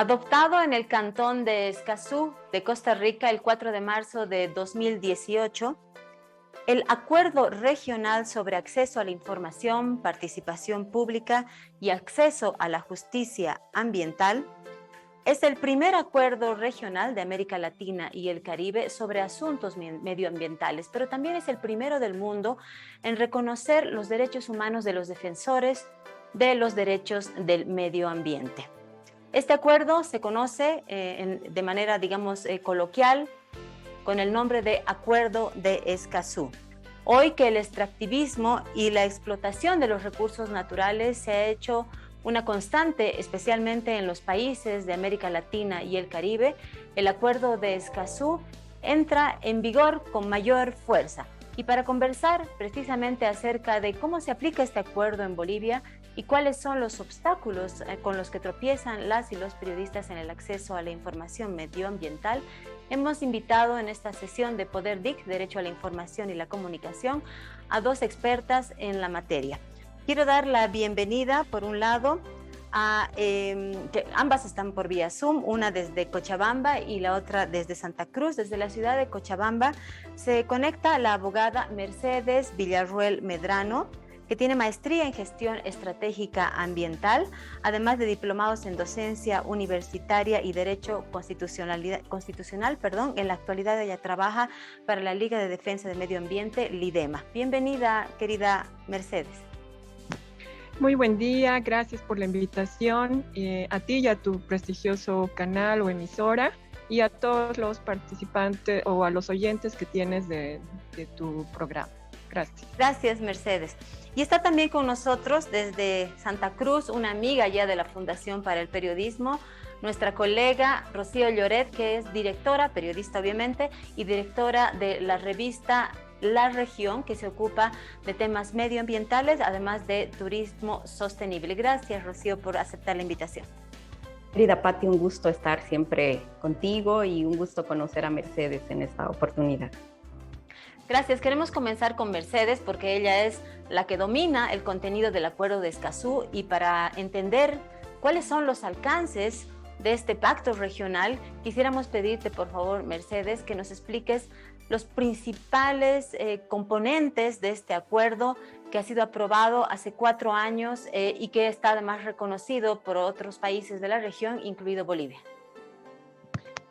Adoptado en el cantón de Escazú, de Costa Rica, el 4 de marzo de 2018, el Acuerdo Regional sobre Acceso a la Información, Participación Pública y Acceso a la Justicia Ambiental es el primer acuerdo regional de América Latina y el Caribe sobre asuntos medioambientales, pero también es el primero del mundo en reconocer los derechos humanos de los defensores de los derechos del medio ambiente. Este acuerdo se conoce de manera, coloquial con el nombre de Acuerdo de Escazú. Hoy que el extractivismo y la explotación de los recursos naturales se ha hecho una constante, especialmente en los países de América Latina y el Caribe, el Acuerdo de Escazú entra en vigor con mayor fuerza. Y para conversar precisamente acerca de cómo se aplica este acuerdo en Bolivia y cuáles son los obstáculos con los que tropiezan las y los periodistas en el acceso a la información medioambiental, hemos invitado en esta sesión de Poder DIC, Derecho a la Información y la Comunicación, a dos expertas en la materia. Quiero dar la bienvenida, por un lado, que ambas están por vía Zoom, una desde Cochabamba y la otra desde Santa Cruz. Desde la ciudad de Cochabamba se conecta la abogada Mercedes Villarruel Medrano, que tiene maestría en gestión estratégica ambiental, además de diplomados en docencia universitaria y derecho constitucional. En la actualidad ella trabaja para la Liga de Defensa del Medio Ambiente, LIDEMA. Bienvenida, querida Mercedes. Muy buen día, gracias por la invitación a ti y a tu prestigioso canal o emisora y a todos los participantes o a los oyentes que tienes de tu programa. Gracias. Gracias, Mercedes. Y está también con nosotros desde Santa Cruz una amiga ya de la Fundación para el Periodismo, nuestra colega Rocío Lloret, que es directora, periodista obviamente, y directora de la revista La Región, que se ocupa de temas medioambientales, además de turismo sostenible. Gracias, Rocío, por aceptar la invitación. Querida Pati, un gusto estar siempre contigo y un gusto conocer a Mercedes en esta oportunidad. Gracias. Queremos comenzar con Mercedes porque ella es la que domina el contenido del Acuerdo de Escazú, y para entender cuáles son los alcances de este pacto regional, quisiéramos pedirte, por favor, Mercedes, que nos expliques los principales componentes de este acuerdo que ha sido aprobado hace 4 años y que está además reconocido por otros países de la región, incluido Bolivia.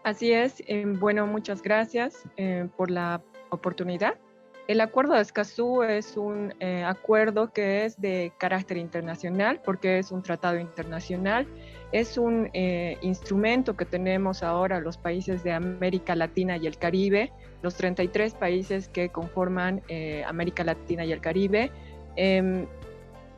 Así es. Bueno, muchas gracias por la oportunidad. El Acuerdo de Escazú es un acuerdo que es de carácter internacional porque es un tratado internacional. Es un instrumento que tenemos ahora los países de América Latina y el Caribe, los 33 países que conforman América Latina y el Caribe.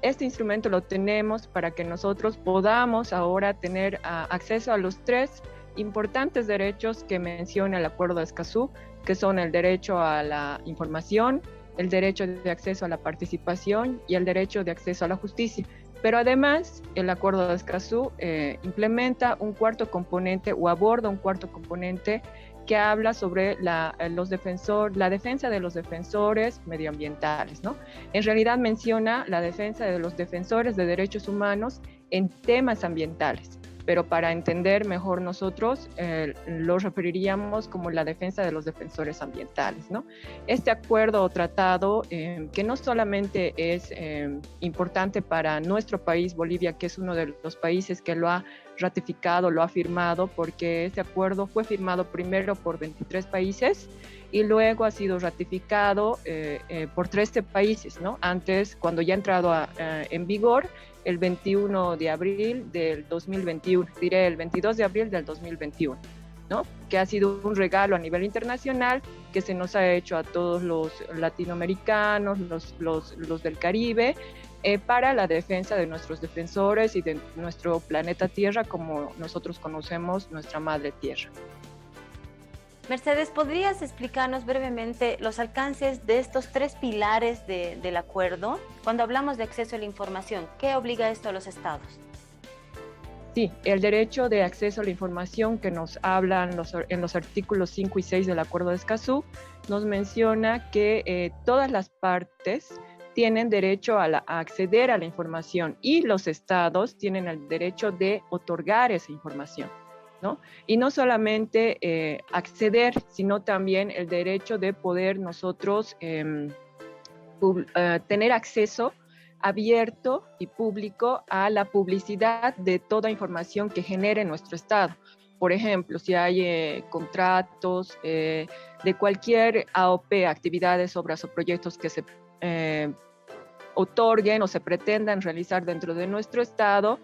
Este instrumento lo tenemos para que nosotros podamos ahora tener acceso a los 3 importantes derechos que menciona el Acuerdo de Escazú, que son el derecho a la información, el derecho de acceso a la participación y el derecho de acceso a la justicia. Pero además, el Acuerdo de Escazú implementa un cuarto componente o aborda un cuarto componente que habla sobre la defensa de los defensores medioambientales, ¿no? En realidad menciona la defensa de los defensores de derechos humanos en temas ambientales, pero para entender mejor nosotros lo referiríamos como la defensa de los defensores ambientales, ¿no? Este acuerdo o tratado, que no solamente es importante para nuestro país, Bolivia, que es uno de los países que lo ha ratificado, lo ha firmado, porque este acuerdo fue firmado primero por 23 países y luego ha sido ratificado por 13 países, ¿no? Antes, cuando ya ha entrado en vigor, el 21 de abril del 2021, diré el 22 de abril del 2021, ¿no? Que ha sido un regalo a nivel internacional que se nos ha hecho a todos los latinoamericanos, los del Caribe, para la defensa de nuestros defensores y de nuestro planeta Tierra, como nosotros conocemos nuestra madre Tierra. Mercedes, ¿podrías explicarnos brevemente los alcances de estos 3 pilares del acuerdo? Cuando hablamos de acceso a la información, ¿qué obliga esto a los estados? Sí, el derecho de acceso a la información que nos hablan en los artículos 5 y 6 del Acuerdo de Escazú nos menciona que todas las partes tienen derecho a acceder a la información y los estados tienen el derecho de otorgar esa información. ¿no? Y no solamente acceder, sino también el derecho de poder nosotros tener acceso abierto y público a la publicidad de toda información que genere nuestro Estado. Por ejemplo, si hay contratos de cualquier AOP, actividades, obras o proyectos que se otorguen o se pretendan realizar dentro de nuestro Estado,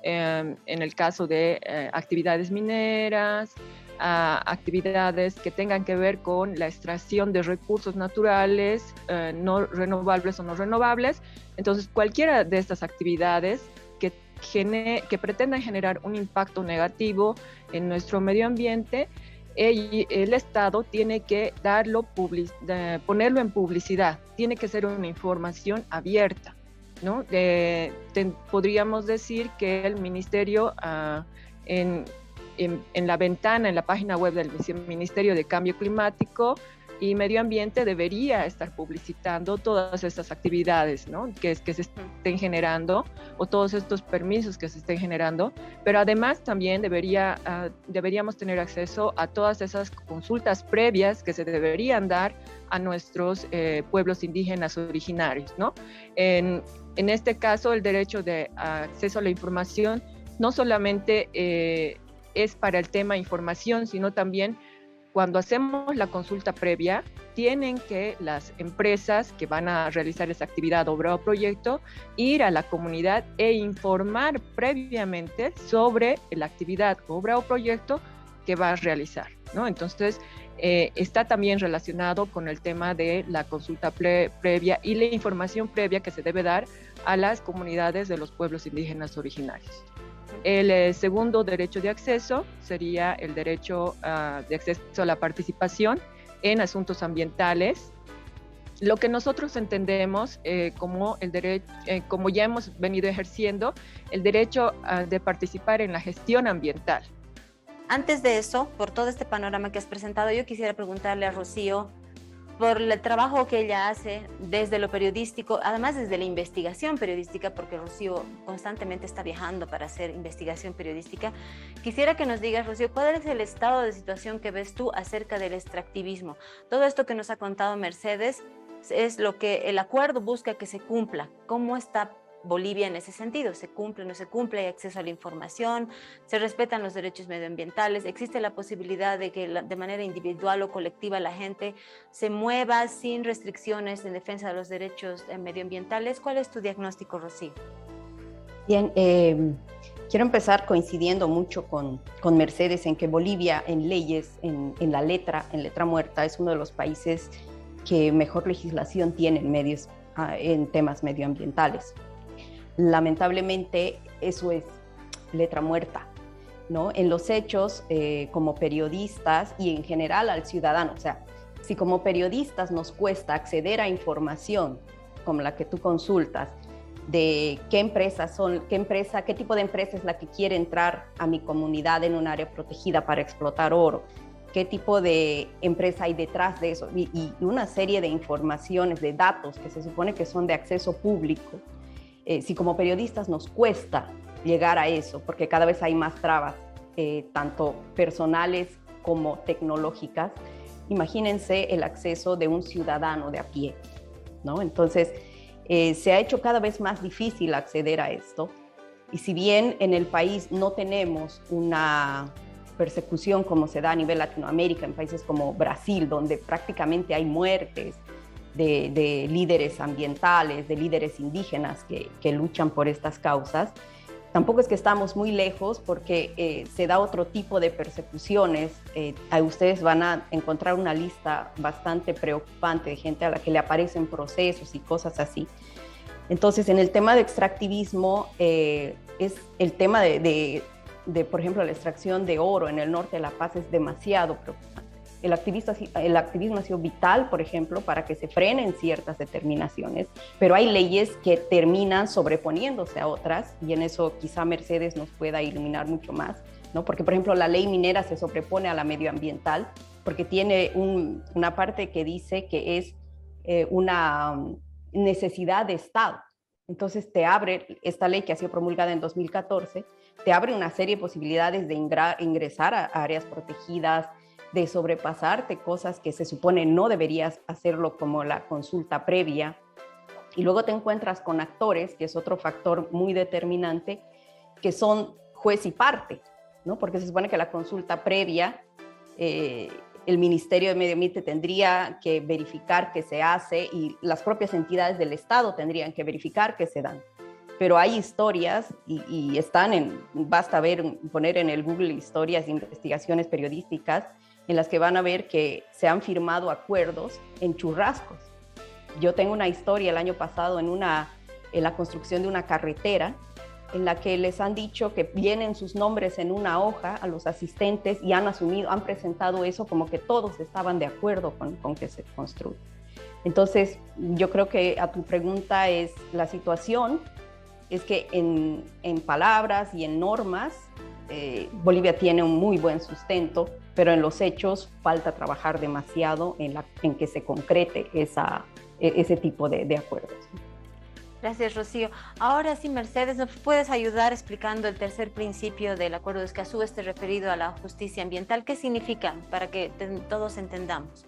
en el caso de actividades mineras, actividades que tengan que ver con la extracción de recursos naturales, no renovables o no renovables. Entonces, cualquiera de estas actividades que pretendan generar un impacto negativo en nuestro medio ambiente, el Estado tiene que ponerlo en publicidad, tiene que ser una información abierta, ¿no? Podríamos decir que el Ministerio en la ventana, en la página web del Ministerio de Cambio Climático y Medio Ambiente debería estar publicitando todas estas actividades, ¿no? que se estén generando, o todos estos permisos que se estén generando, pero además también deberíamos tener acceso a todas esas consultas previas que se deberían dar a nuestros pueblos indígenas originarios, ¿no? En este caso, el derecho de acceso a la información no solamente es para el tema información, sino también cuando hacemos la consulta previa, tienen que las empresas que van a realizar esa actividad, obra o proyecto, ir a la comunidad e informar previamente sobre la actividad, obra o proyecto que va a realizar, ¿no? Entonces, está también relacionado con el tema de la consulta previa y la información previa que se debe dar a las comunidades de los pueblos indígenas originarios. El segundo derecho de acceso sería el derecho de acceso a la participación en asuntos ambientales. Lo que nosotros entendemos como el derecho, como ya hemos venido ejerciendo, el derecho de participar en la gestión ambiental. Antes de eso, por todo este panorama que has presentado, yo quisiera preguntarle a Rocío por el trabajo que ella hace desde lo periodístico, además desde la investigación periodística, porque Rocío constantemente está viajando para hacer investigación periodística. Quisiera que nos digas, Rocío, ¿cuál es el estado de situación que ves tú acerca del extractivismo? Todo esto que nos ha contado Mercedes es lo que el acuerdo busca que se cumpla. ¿Cómo está Bolivia en ese sentido? ¿Se cumple, no se cumple? ¿Hay acceso a la información? ¿Se respetan los derechos medioambientales? ¿Existe la posibilidad de que de manera individual o colectiva la gente se mueva sin restricciones en defensa de los derechos medioambientales? ¿Cuál es tu diagnóstico, Rocío? Bien, quiero empezar coincidiendo mucho con Mercedes en que Bolivia en leyes, en letra muerta, es uno de los países que mejor legislación tiene en temas medioambientales. Lamentablemente eso es letra muerta, ¿no? En los hechos, como periodistas y en general al ciudadano, o sea, si como periodistas nos cuesta acceder a información como la que tú consultas, de qué empresas son, qué tipo de empresa es la que quiere entrar a mi comunidad en un área protegida para explotar oro, qué tipo de empresa hay detrás de eso, y una serie de informaciones, de datos que se supone que son de acceso público. Si como periodistas nos cuesta llegar a eso, porque cada vez hay más trabas, tanto personales como tecnológicas, imagínense el acceso de un ciudadano de a pie, ¿no? Entonces, se ha hecho cada vez más difícil acceder a esto, y si bien en el país no tenemos una persecución como se da a nivel Latinoamérica, en países como Brasil, donde prácticamente hay muertes de líderes ambientales, de líderes indígenas que luchan por estas causas, tampoco es que estamos muy lejos porque se da otro tipo de persecuciones. Ustedes van a encontrar una lista bastante preocupante de gente a la que le aparecen procesos y cosas así. Entonces, en el tema de extractivismo, es el tema de, por ejemplo, la extracción de oro en el norte de La Paz es demasiado preocupante. El activismo ha sido vital, por ejemplo, para que se frenen ciertas determinaciones, pero hay leyes que terminan sobreponiéndose a otras, y en eso quizá Mercedes nos pueda iluminar mucho más, ¿no? Porque, por ejemplo, la ley minera se sobrepone a la medioambiental, porque tiene una parte que dice que es una necesidad de Estado. Entonces te abre esta ley que ha sido promulgada en 2014, te abre una serie de posibilidades de ingresar a áreas protegidas, de sobrepasarte cosas que se supone no deberías hacerlo, como la consulta previa. Y luego te encuentras con actores, que es otro factor muy determinante, que son juez y parte, ¿no? Porque se supone que la consulta previa, el Ministerio de Medio Ambiente tendría que verificar que se hace y las propias entidades del Estado tendrían que verificar que se dan. Pero hay historias y están basta poner en el Google historias de investigaciones periodísticas en las que van a ver que se han firmado acuerdos en churrascos. Yo tengo una historia el año pasado en la construcción de una carretera en la que les han dicho que vienen sus nombres en una hoja a los asistentes y han presentado eso como que todos estaban de acuerdo con que se construya. Entonces, yo creo que a tu pregunta la situación es que en palabras y en normas, Bolivia tiene un muy buen sustento, pero en los hechos falta trabajar demasiado en que se concrete ese tipo de acuerdos. Gracias, Rocío. Ahora sí, Mercedes, ¿nos puedes ayudar explicando el tercer principio del Acuerdo de Escazú, referido a la justicia ambiental? ¿Qué significa para que todos entendamos?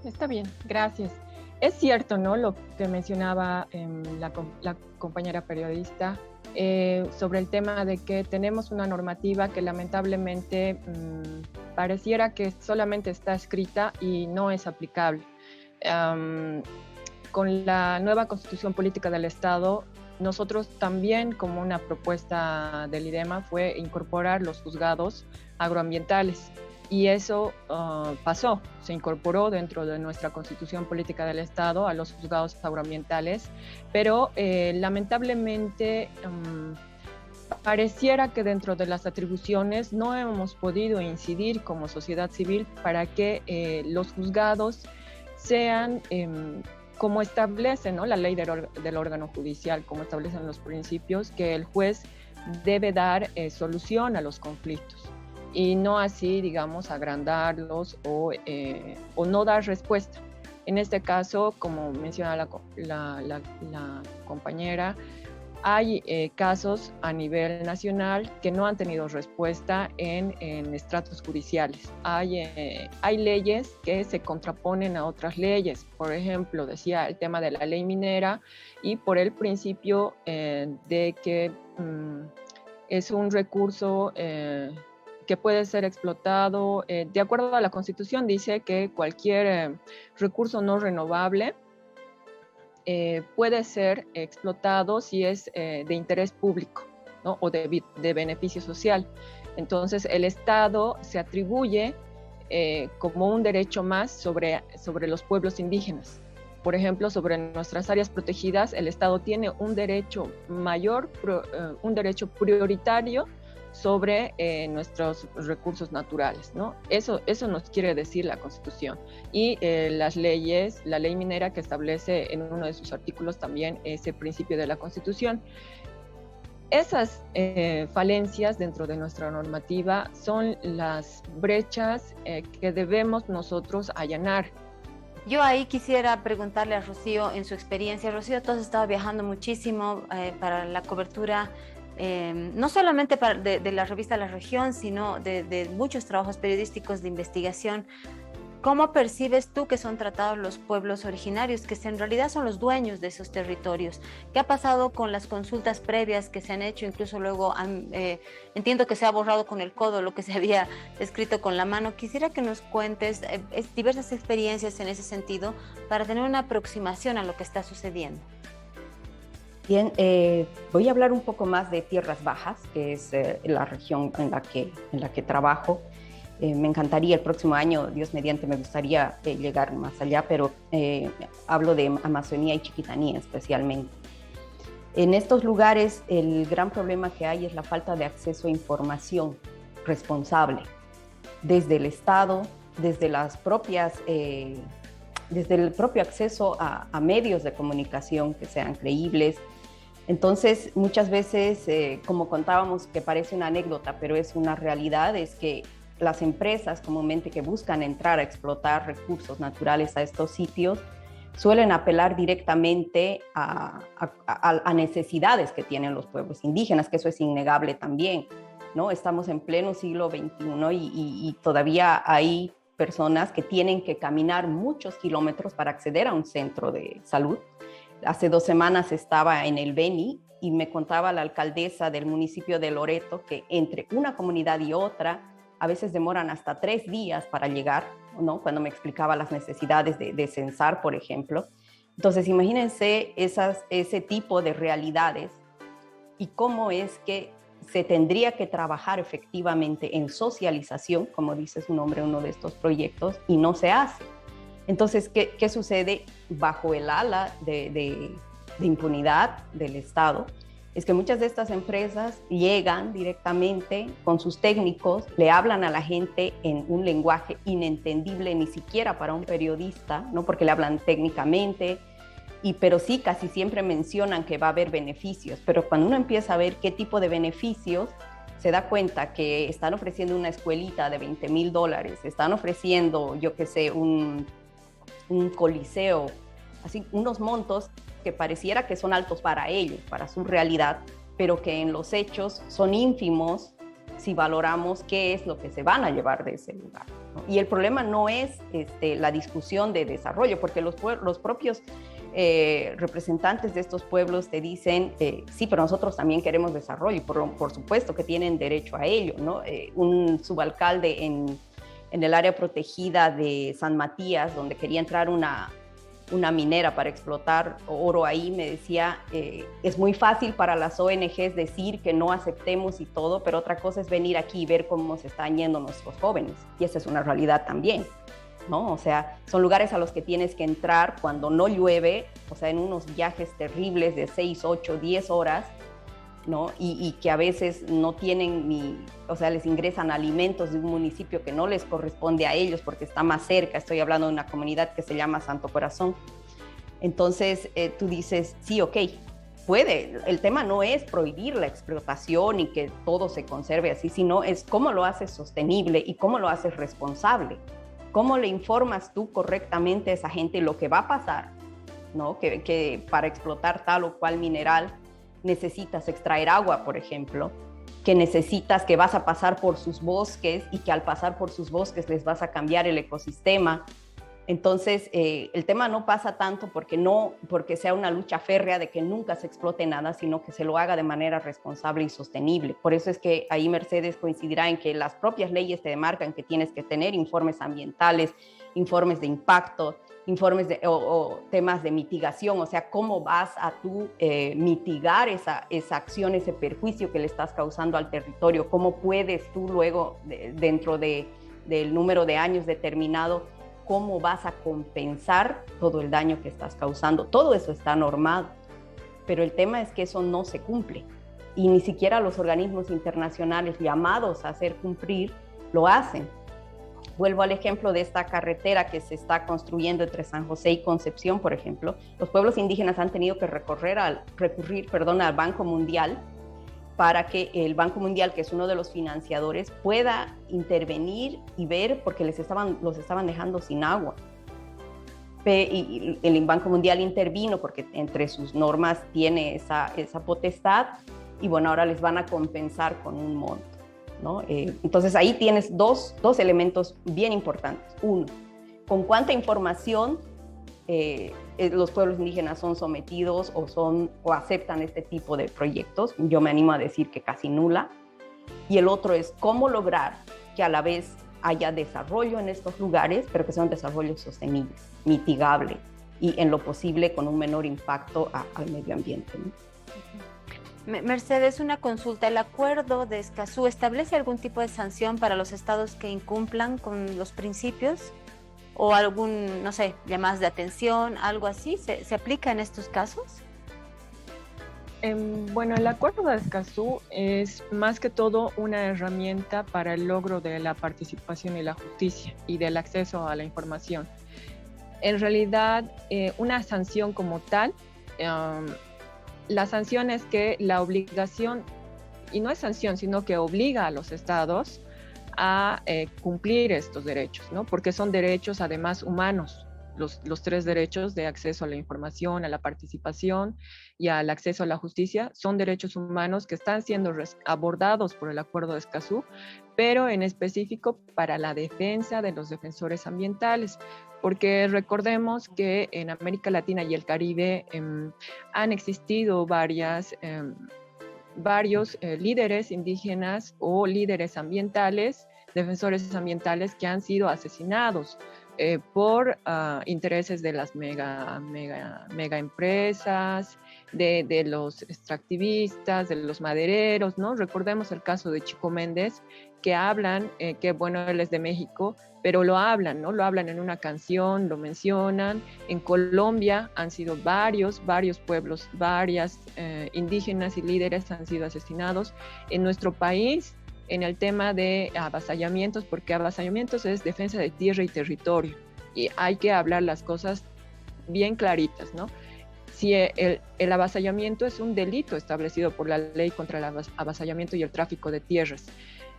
Está bien, gracias. Es cierto, ¿no?, lo que mencionaba la compañera periodista sobre el tema de que tenemos una normativa que lamentablemente pareciera que solamente está escrita y no es aplicable. Con la nueva Constitución Política del Estado, nosotros también, como una propuesta del IDEMA, fue incorporar los juzgados agroambientales. Y eso pasó, se incorporó dentro de nuestra Constitución Política del Estado a los juzgados agroambientales, pero lamentablemente pareciera que dentro de las atribuciones no hemos podido incidir como sociedad civil para que los juzgados sean, como establece, ¿no?, la ley del órgano judicial, como establecen los principios, que el juez debe dar solución a los conflictos y no así, digamos, agrandarlos o no dar respuesta. En este caso, como menciona la compañera, hay casos a nivel nacional que no han tenido respuesta en estratos judiciales. Hay leyes que se contraponen a otras leyes. Por ejemplo, decía el tema de la ley minera, y por el principio de que es un recurso que puede ser explotado. De acuerdo a la Constitución, dice que cualquier recurso no renovable puede ser explotado si es de interés público, ¿no?, o de beneficio social. Entonces, el Estado se atribuye como un derecho más sobre los pueblos indígenas. Por ejemplo, sobre nuestras áreas protegidas, el Estado tiene un derecho mayor, un derecho prioritario sobre nuestros recursos naturales, ¿no? Eso nos quiere decir la Constitución. Y las leyes, la ley minera, que establece en uno de sus artículos también ese principio de la Constitución. Esas falencias dentro de nuestra normativa son las brechas que debemos nosotros allanar. Yo ahí quisiera preguntarle a Rocío, en su experiencia. Rocío, tú has estado viajando muchísimo para la cobertura, no solamente de la revista La Región, sino de muchos trabajos periodísticos de investigación. ¿Cómo percibes tú que son tratados los pueblos originarios, que en realidad son los dueños de esos territorios? ¿Qué ha pasado con las consultas previas que se han hecho? Incluso luego entiendo que se ha borrado con el codo lo que se había escrito con la mano. Quisiera que nos cuentes diversas experiencias en ese sentido para tener una aproximación a lo que está sucediendo. Bien, voy a hablar un poco más de Tierras Bajas, que es la región en la que trabajo. Me encantaría el próximo año, Dios mediante, me gustaría llegar más allá, pero hablo de Amazonía y Chiquitanía especialmente. En estos lugares el gran problema que hay es la falta de acceso a información responsable desde el Estado, desde el propio acceso a medios de comunicación que sean creíbles. Entonces, muchas veces, como contábamos, que parece una anécdota, pero es una realidad, es que las empresas comúnmente que buscan entrar a explotar recursos naturales a estos sitios, suelen apelar directamente a necesidades que tienen los pueblos indígenas, que eso es innegable también, ¿no? Estamos en pleno siglo XXI y todavía hay personas que tienen que caminar muchos kilómetros para acceder a un centro de salud. Hace 2 semanas estaba en el Beni y me contaba la alcaldesa del municipio de Loreto que entre una comunidad y otra a veces demoran hasta 3 días para llegar, ¿no? Cuando me explicaba las necesidades de censar, por ejemplo. Entonces, imagínense ese tipo de realidades y cómo es que se tendría que trabajar efectivamente en socialización, como dice su nombre, uno de estos proyectos, y no se hace. Entonces, ¿qué sucede bajo el ala de impunidad del Estado? Es que muchas de estas empresas llegan directamente con sus técnicos, le hablan a la gente en un lenguaje inentendible ni siquiera para un periodista, ¿no? Porque le hablan técnicamente, pero sí casi siempre mencionan que va a haber beneficios, pero cuando uno empieza a ver qué tipo de beneficios, se da cuenta que están ofreciendo una escuelita de $20,000, están ofreciendo, yo qué sé, un coliseo, así unos montos que pareciera que son altos para ellos, para su realidad, pero que en los hechos son ínfimos si valoramos qué es lo que se van a llevar de ese lugar, ¿no? Y el problema no es la discusión de desarrollo, porque los propios representantes de estos pueblos te dicen, sí, pero nosotros también queremos desarrollo, y por supuesto que tienen derecho a ello, ¿no? Un subalcalde en el área protegida de San Matías, donde quería entrar una minera para explotar oro ahí, me decía, es muy fácil para las ONGs decir que no aceptemos y todo, pero otra cosa es venir aquí y ver cómo se están yendo nuestros jóvenes, y esa es una realidad también, ¿no? O sea, son lugares a los que tienes que entrar cuando no llueve, o sea, en unos viajes terribles de 6, 8, 10 horas, ¿no? Y que a veces no tienen o sea, les ingresan alimentos de un municipio que no les corresponde a ellos porque está más cerca. Estoy hablando de una comunidad que se llama Santo Corazón. Entonces, tú dices, sí, ok, puede. El tema no es prohibir la explotación y que todo se conserve así, sino es cómo lo haces sostenible y cómo lo haces responsable. ¿Cómo le informas tú correctamente a esa gente lo que va a pasar, ¿no? Que para explotar tal o cual mineral necesitas extraer agua, por ejemplo, que necesitas, que vas a pasar por sus bosques y que al pasar por sus bosques les vas a cambiar el ecosistema. Entonces, el tema no pasa tanto porque sea una lucha férrea de que nunca se explote nada, sino que se lo haga de manera responsable y sostenible. Por eso es que ahí Mercedes coincidirá en que las propias leyes te demarcan que tienes que tener informes ambientales, informes de impacto, informes o temas de mitigación, o sea, cómo vas a tú mitigar esa acción, ese perjuicio que le estás causando al territorio, cómo puedes tú luego, dentro del número de años determinado, cómo vas a compensar todo el daño que estás causando. Todo eso está normado, pero el tema es que eso no se cumple y ni siquiera los organismos internacionales llamados a hacer cumplir lo hacen. Vuelvo al ejemplo de esta carretera que se está construyendo entre San José y Concepción, por ejemplo. Los pueblos indígenas han tenido que recurrir al Banco Mundial para que el Banco Mundial, que es uno de los financiadores, pueda intervenir y ver, porque los estaban dejando sin agua. Y el Banco Mundial intervino porque entre sus normas tiene esa potestad y bueno, ahora les van a compensar con un monto, ¿no? Entonces ahí tienes dos elementos bien importantes. Uno, con cuánta información los pueblos indígenas son sometidos o aceptan este tipo de proyectos. Yo me animo a decir que casi nula. Y el otro es cómo lograr que a la vez haya desarrollo en estos lugares, pero que sea un desarrollo sostenible, mitigable y en lo posible con un menor impacto al medio ambiente, ¿no? Mercedes, una consulta. ¿El acuerdo de Escazú establece algún tipo de sanción para los estados que incumplan con los principios? ¿O algún, no sé, llamadas de atención, algo así? ¿Se aplica en estos casos? Bueno, el acuerdo de Escazú es más que todo una herramienta para el logro de la participación y la justicia y del acceso a la información. En realidad, una sanción como tal, la sanción es que la obligación, y no es sanción, sino que obliga a los estados a cumplir estos derechos, ¿no? Porque son derechos además humanos, los tres derechos de acceso a la información, a la participación y al acceso a la justicia, son derechos humanos que están siendo abordados por el Acuerdo de Escazú, pero en específico para la defensa de los defensores ambientales, porque recordemos que en América Latina y el Caribe han existido varios líderes indígenas o líderes ambientales, defensores ambientales que han sido asesinados por intereses de las mega empresas, de los extractivistas, de los madereros, ¿no? Recordemos el caso de Chico Méndez, que hablan, que bueno, él es de México, pero lo hablan, ¿no? Lo hablan en una canción, lo mencionan. En Colombia han sido varios pueblos, varias indígenas y líderes han sido asesinados. En nuestro país, en el tema de avasallamientos, porque avasallamientos es defensa de tierra y territorio, y hay que hablar las cosas bien claritas, ¿no? Si el avasallamiento es un delito establecido por la ley contra el avasallamiento y el tráfico de tierras.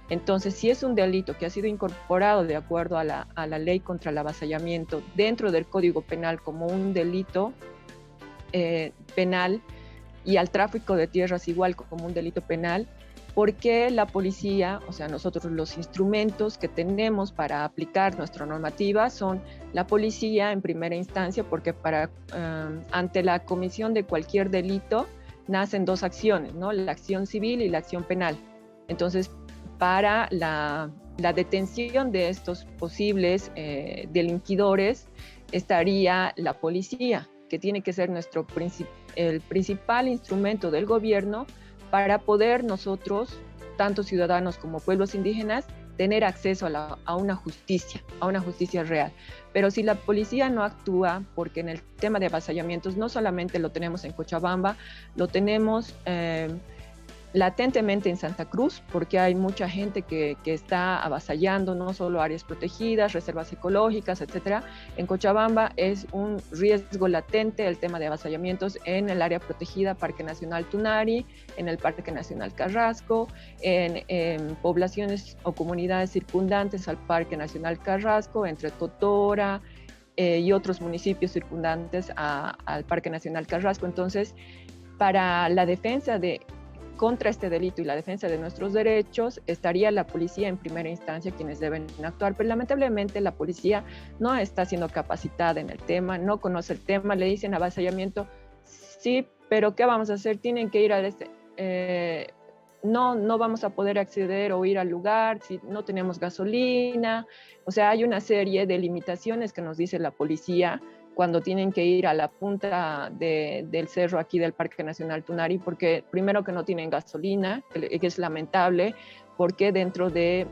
Entonces, si es un delito que ha sido incorporado de acuerdo a la ley contra el avasallamiento dentro del Código Penal como un delito penal, y al tráfico de tierras igual como un delito penal, ¿por qué la policía, o sea, nosotros los instrumentos que tenemos para aplicar nuestra normativa son la policía en primera instancia? Porque ante la comisión de cualquier delito nacen dos acciones, ¿no? La acción civil y la acción penal. Entonces, para la detención de estos posibles delinquidores estaría la policía, que tiene que ser el principal instrumento del gobierno para poder nosotros, tanto ciudadanos como pueblos indígenas, tener acceso a una justicia real. Pero si la policía no actúa, porque en el tema de avasallamientos no solamente lo tenemos en Cochabamba, lo tenemos latentemente en Santa Cruz, porque hay mucha gente que está avasallando, no solo áreas protegidas, reservas ecológicas, etcétera. En Cochabamba es un riesgo latente el tema de avasallamientos en el área protegida Parque Nacional Tunari, en el Parque Nacional Carrasco, en poblaciones o comunidades circundantes al Parque Nacional Carrasco, entre Totora y otros municipios circundantes al Parque Nacional Carrasco. Entonces, para la defensa contra este delito y la defensa de nuestros derechos, estaría la policía en primera instancia quienes deben actuar, pero lamentablemente la policía no está siendo capacitada en el tema, no conoce el tema, le dicen avasallamiento, sí, pero ¿qué vamos a hacer? Tienen que ir no vamos a poder acceder o ir al lugar si no tenemos gasolina. O sea, hay una serie de limitaciones que nos dice la policía cuando tienen que ir a la punta del cerro aquí del Parque Nacional Tunari, porque primero que no tienen gasolina, que es lamentable, porque dentro de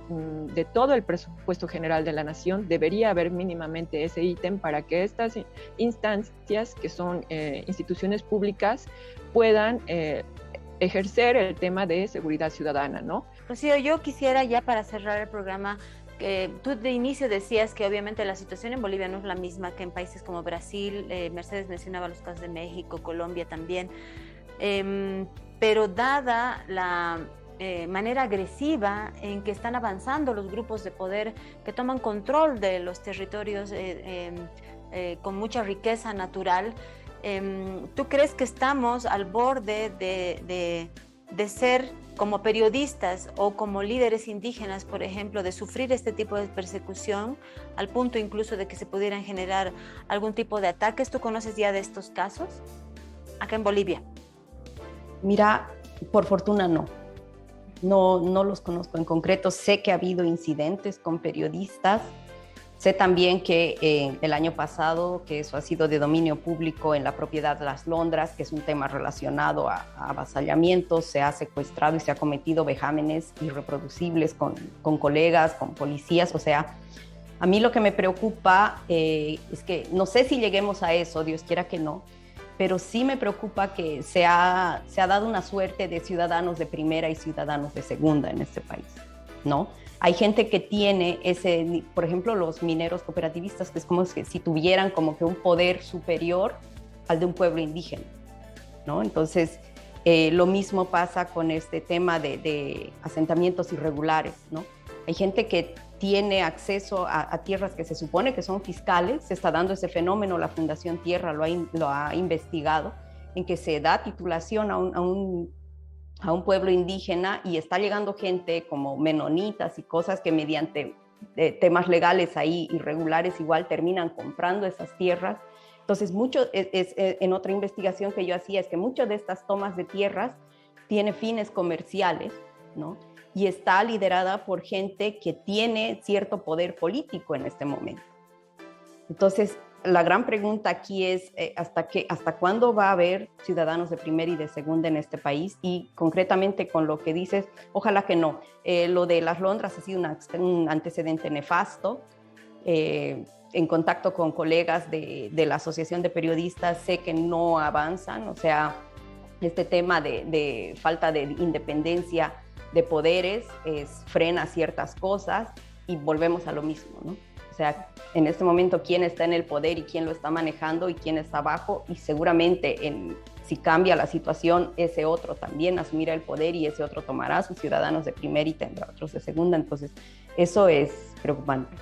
todo el presupuesto general de la nación debería haber mínimamente ese ítem para que estas instancias, que son instituciones públicas, puedan ejercer el tema de seguridad ciudadana, ¿no? Rocío, yo quisiera ya para cerrar el programa, tú de inicio decías que obviamente la situación en Bolivia no es la misma que en países como Brasil, Mercedes mencionaba los casos de México, Colombia también, pero dada la manera agresiva en que están avanzando los grupos de poder que toman control de los territorios con mucha riqueza natural, ¿tú crees que estamos al borde de ser, como periodistas o como líderes indígenas, por ejemplo, de sufrir este tipo de persecución, al punto incluso de que se pudieran generar algún tipo de ataques? ¿Tú conoces ya de estos casos acá en Bolivia? Mira, por fortuna no los conozco en concreto. Sé que ha habido incidentes con periodistas. Sé también que el año pasado, que eso ha sido de dominio público en la propiedad Las Londras, que es un tema relacionado a avasallamientos, se ha secuestrado y se ha cometido vejámenes irreproducibles con colegas, con policías. O sea, a mí lo que me preocupa es que no sé si lleguemos a eso, Dios quiera que no, pero sí me preocupa que se ha dado una suerte de ciudadanos de primera y ciudadanos de segunda en este país, ¿no? Hay gente que tiene por ejemplo, los mineros cooperativistas, que es como si tuvieran como que un poder superior al de un pueblo indígena, ¿no? Entonces, lo mismo pasa con este tema de asentamientos irregulares, ¿no? Hay gente que tiene acceso a tierras que se supone que son fiscales. Se está dando ese fenómeno, la Fundación Tierra lo ha investigado, en que se da titulación a un pueblo indígena y está llegando gente como menonitas y cosas que mediante temas legales ahí irregulares igual terminan comprando esas tierras. Entonces, en otra investigación que yo hacía es que muchas de estas tomas de tierras tiene fines comerciales, ¿no? Y está liderada por gente que tiene cierto poder político en este momento. Entonces, la gran pregunta aquí es ¿hasta cuándo va a haber ciudadanos de primera y de segunda en este país? Y concretamente con lo que dices, ojalá que no. Lo de las Londras ha sido un antecedente nefasto. En contacto con colegas de la Asociación de Periodistas, sé que no avanzan. O sea, este tema de falta de independencia de poderes frena ciertas cosas y volvemos a lo mismo, ¿no? O sea, en este momento, quién está en el poder y quién lo está manejando y quién está abajo, y seguramente si cambia la situación, ese otro también asumirá el poder y ese otro tomará a sus ciudadanos de primera y tendrá otros de segunda. Entonces, eso es preocupante.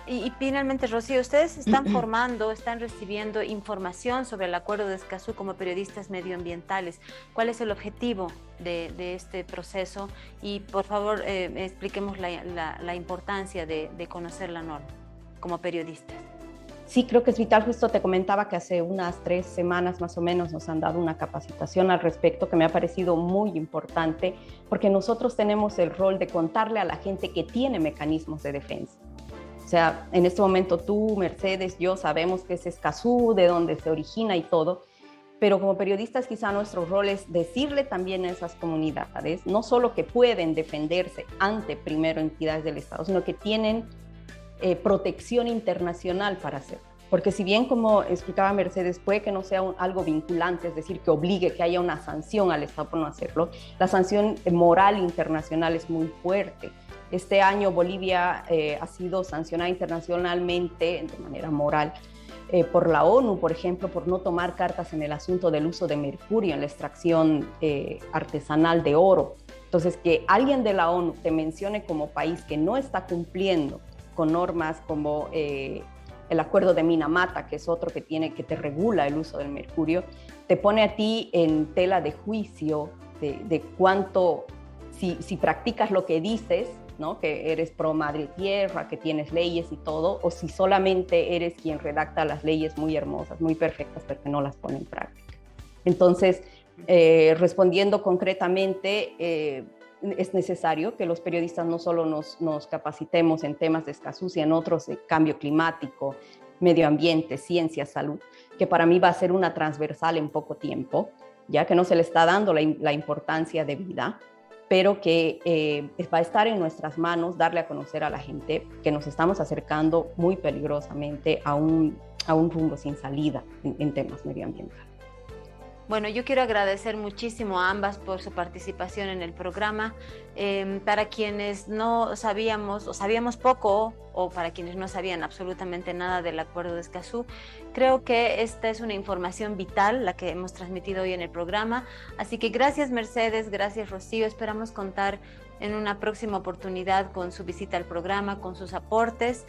Y finalmente, Rocío, ustedes están formando, están recibiendo información sobre el Acuerdo de Escazú como periodistas medioambientales. ¿Cuál es el objetivo de este proceso? Y por favor, expliquemos la importancia de conocer la norma como periodistas. Sí, creo que es vital. Justo te comentaba que hace unas 3 semanas más o menos nos han dado una capacitación al respecto que me ha parecido muy importante, porque nosotros tenemos el rol de contarle a la gente que tiene mecanismos de defensa. O sea, en este momento tú, Mercedes, yo sabemos que es Escazú, de dónde se origina y todo, pero como periodistas quizá nuestro rol es decirle también a esas comunidades, no solo que pueden defenderse ante primero entidades del Estado, sino que tienen protección internacional para hacerlo. Porque si bien, como explicaba Mercedes, puede que no sea algo vinculante, es decir, que obligue, que haya una sanción al Estado por no hacerlo, la sanción moral internacional es muy fuerte. Este año Bolivia ha sido sancionada internacionalmente de manera moral por la ONU, por ejemplo, por no tomar cartas en el asunto del uso de mercurio en la extracción artesanal de oro. Entonces, que alguien de la ONU te mencione como país que no está cumpliendo con normas como el Acuerdo de Minamata, que es otro que te regula el uso del mercurio, te pone a ti en tela de juicio de cuánto, si practicas lo que dices, ¿no? Que eres pro madre tierra, que tienes leyes y todo, o si solamente eres quien redacta las leyes muy hermosas, muy perfectas, pero que no las pone en práctica. Entonces, respondiendo concretamente, es necesario que los periodistas no solo nos capacitemos en temas de Escazú, sino en otros de cambio climático, medio ambiente, ciencia, salud, que para mí va a ser una transversal en poco tiempo, ya que no se le está dando la importancia debida, pero que va a estar en nuestras manos darle a conocer a la gente que nos estamos acercando muy peligrosamente a un rumbo sin salida en temas medioambientales. Bueno, yo quiero agradecer muchísimo a ambas por su participación en el programa. Para quienes no sabíamos o sabíamos poco, o para quienes no sabían absolutamente nada del Acuerdo de Escazú, creo que esta es una información vital, la que hemos transmitido hoy en el programa. Así que gracias, Mercedes, gracias, Rocío. Esperamos contar en una próxima oportunidad con su visita al programa, con sus aportes.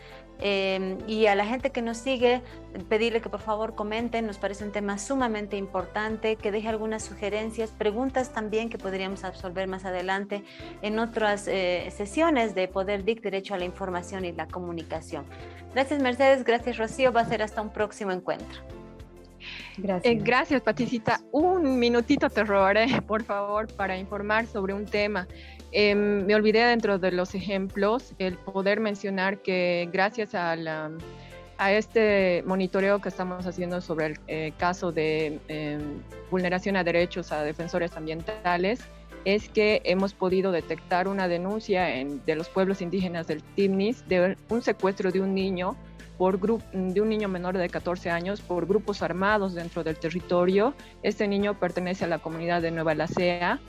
Y a la gente que nos sigue, pedirle que por favor comenten, nos parece un tema sumamente importante, que deje algunas sugerencias, preguntas también que podríamos absolver más adelante en otras sesiones de Poder DIC, Derecho a la Información y la Comunicación. Gracias, Mercedes, gracias, Rocío, va a ser hasta un próximo encuentro. Gracias. Gracias, Paticita. Un minutito te robaré, por favor, para informar sobre un tema. Me olvidé dentro de los ejemplos el poder mencionar que gracias a este monitoreo que estamos haciendo sobre el caso de vulneración a derechos a defensores ambientales, es que hemos podido detectar una denuncia de los pueblos indígenas del Timnis de un secuestro de un niño menor de 14 años por grupos armados dentro del territorio. Este niño pertenece a la comunidad de Nueva Lacea.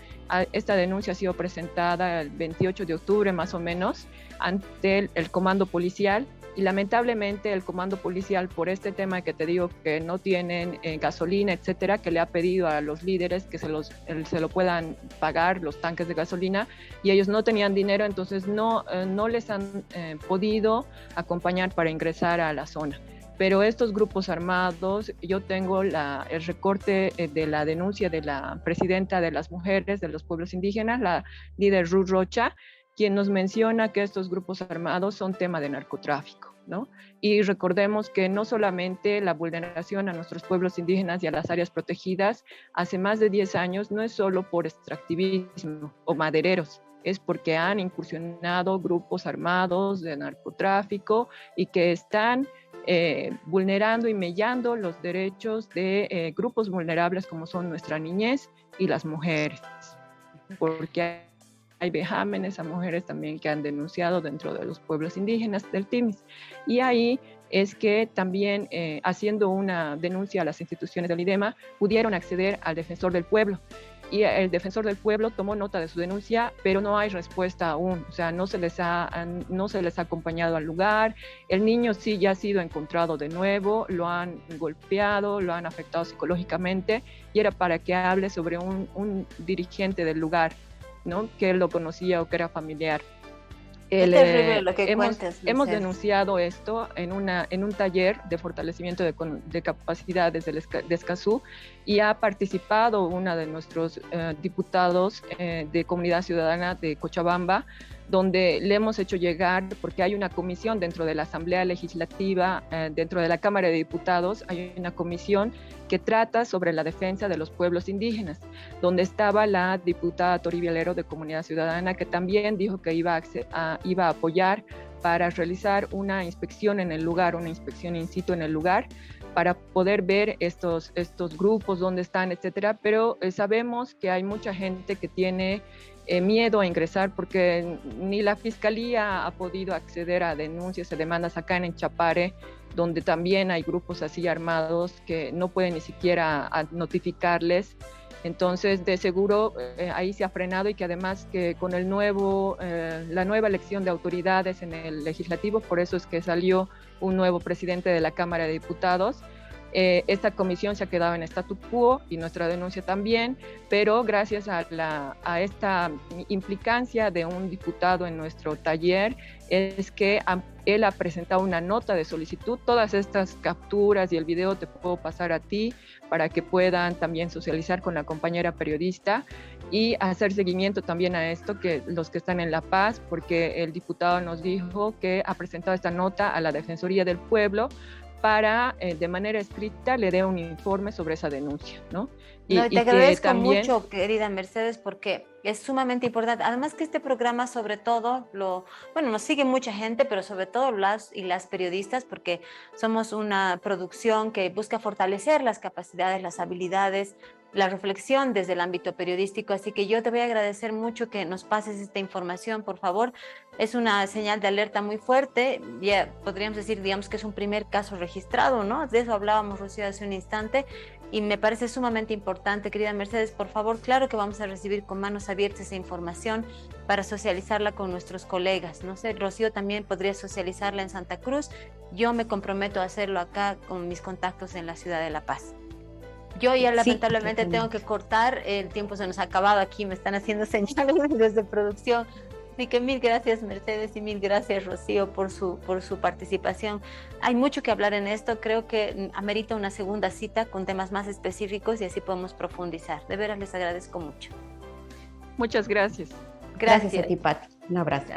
Esta denuncia ha sido presentada el 28 de octubre más o menos ante el comando policial. Y lamentablemente el comando policial, por este tema que te digo que no tienen gasolina, etcétera, que le ha pedido a los líderes que se lo puedan pagar los tanques de gasolina, y ellos no tenían dinero, entonces no les han podido acompañar para ingresar a la zona. Pero estos grupos armados, yo tengo el recorte de la denuncia de la presidenta de las mujeres de los pueblos indígenas, la líder Ruth Rocha, quien nos menciona que estos grupos armados son tema de narcotráfico, ¿no? Y recordemos que no solamente la vulneración a nuestros pueblos indígenas y a las áreas protegidas hace más de 10 años no es solo por extractivismo o madereros, es porque han incursionado grupos armados de narcotráfico y que están vulnerando y mellando los derechos de grupos vulnerables como son nuestra niñez y las mujeres, porque hay vejámenes a mujeres también que han denunciado dentro de los pueblos indígenas del Timis. Y ahí es que también haciendo una denuncia a las instituciones del IDEMA pudieron acceder al defensor del pueblo. Y el defensor del pueblo tomó nota de su denuncia, pero no hay respuesta aún, o sea, no se les ha acompañado al lugar. El niño sí ya ha sido encontrado de nuevo, lo han golpeado, lo han afectado psicológicamente, y era para que hable sobre un dirigente del lugar, ¿no? Que él lo conocía o que era familiar. Es terrible lo que cuentas. Hemos denunciado esto en un taller de fortalecimiento de capacidades de Escazú, y ha participado una de nuestros diputados de Comunidad Ciudadana de Cochabamba, donde le hemos hecho llegar, porque hay una comisión dentro de la Asamblea Legislativa, dentro de la Cámara de Diputados, hay una comisión que trata sobre la defensa de los pueblos indígenas, donde estaba la diputada Toribia Lero de Comunidad Ciudadana, que también dijo que iba a apoyar para realizar una inspección en el lugar, una inspección in situ en el lugar, para poder ver estos grupos, dónde están, etcétera. Pero sabemos que hay mucha gente que tiene miedo a ingresar, porque ni la Fiscalía ha podido acceder a denuncias y demandas acá en Chapare, donde también hay grupos así armados que no pueden ni siquiera notificarles. Entonces, de seguro, ahí se ha frenado, y que además que con la nueva elección de autoridades en el legislativo, por eso es que salió un nuevo presidente de la Cámara de Diputados, esta comisión se ha quedado en statu quo, y nuestra denuncia también, pero gracias a esta implicancia de un diputado en nuestro taller, es que él ha presentado una nota de solicitud. Todas estas capturas y el video te puedo pasar a ti para que puedan también socializar con la compañera periodista y hacer seguimiento también a esto, que los que están en La Paz, porque el diputado nos dijo que ha presentado esta nota a la Defensoría del Pueblo para, de manera escrita, le dé un informe sobre esa denuncia, ¿no? Te agradezco mucho, querida Mercedes, porque es sumamente importante. Además que este programa, sobre todo, nos sigue mucha gente, pero sobre todo las periodistas, porque somos una producción que busca fortalecer las capacidades, las habilidades, la reflexión desde el ámbito periodístico. Así que yo te voy a agradecer mucho que nos pases esta información, por favor. Es una señal de alerta muy fuerte. Ya podríamos decir, digamos, que es un primer caso registrado, ¿no? De eso hablábamos, Rocío, hace un instante. Y me parece sumamente importante, querida Mercedes, por favor, claro que vamos a recibir con manos abiertas esa información para socializarla con nuestros colegas. No sé, Rocío también podría socializarla en Santa Cruz. Yo me comprometo a hacerlo acá con mis contactos en la ciudad de La Paz. Yo ya lamentablemente tengo que cortar, el tiempo se nos ha acabado aquí, me están haciendo señales desde producción. Así que mil gracias, Mercedes, y mil gracias, Rocío, por su participación. Hay mucho que hablar en esto, creo que amerita una segunda cita con temas más específicos y así podemos profundizar. De veras les agradezco mucho. Muchas gracias. Gracias a ti, Pati. Un abrazo.